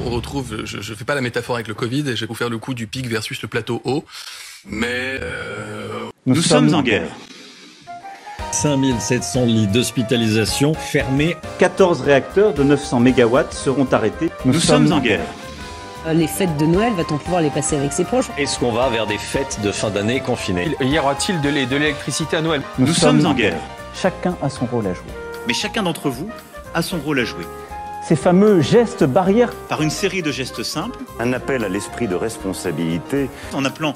on retrouve, je fais pas la métaphore avec le Covid, et j'ai pour faire le coup du pic versus le plateau haut, mais nous sommes en guerre. 5700 lits d'hospitalisation fermés. 14 réacteurs de 900 MW seront arrêtés. Nous sommes en guerre. Les fêtes de Noël, va-t-on pouvoir les passer avec ses proches? Est-ce qu'on va vers des fêtes de fin d'année confinées? Y aura-t-il de l'électricité à Noël? Nous sommes en guerre. Chacun a son rôle à jouer. Mais chacun d'entre vous a son rôle à jouer. Ces fameux gestes barrières. Par une série de gestes simples. Un appel à l'esprit de responsabilité. En appelant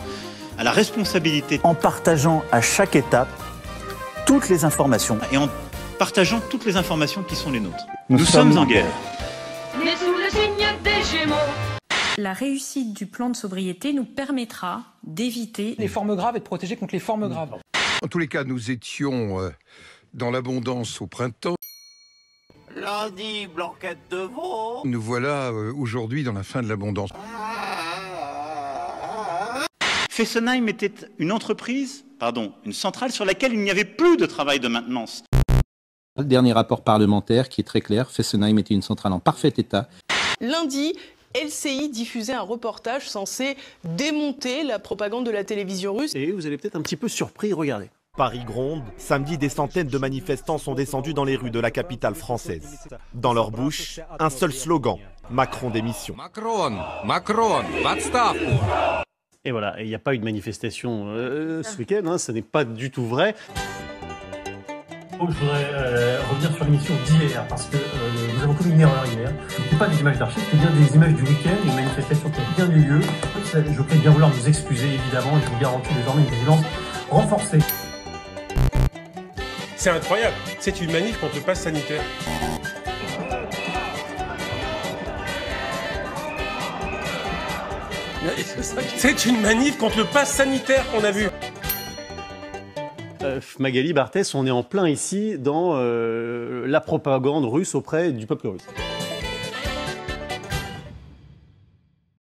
à la responsabilité. En partageant à chaque étape toutes les informations. Et en partageant toutes les informations qui sont les nôtres. Nous sommes en guerre. Mais sous le signe des Gémeaux. La réussite du plan de sobriété nous permettra d'éviter les formes graves et de protéger contre les formes graves. En tous les cas, nous étions dans l'abondance au printemps. Lundi, blanquette de veau. Nous voilà aujourd'hui dans la fin de l'abondance. Fessenheim était une centrale sur laquelle il n'y avait plus de travail de maintenance. Le dernier rapport parlementaire qui est très clair, Fessenheim était une centrale en parfait état. Lundi, LCI diffusait un reportage censé démonter la propagande de la télévision russe. Et vous allez peut-être un petit peu surpris, regardez. Paris gronde. Samedi, des centaines de manifestants sont descendus dans les rues de la capitale française. Dans leur bouche, un seul slogan, Macron démission. Macron, отставку. Et voilà, il n'y a pas eu de manifestation ce week-end, hein, ce n'est pas du tout vrai. Je voudrais revenir sur l'émission d'hier, parce que nous avons commis une erreur hier. Ce n'était pas des images d'archives, c'était bien des images du week-end, une manifestation qui a bien eu lieu. Je prie bien vouloir nous excuser, évidemment, et je vous garantis désormais une vigilance renforcée. C'est incroyable, c'est une manif contre le pass sanitaire. C'est une manif contre le pass sanitaire qu'on a vu. Magali Barthès, on est en plein ici dans la propagande russe auprès du peuple russe.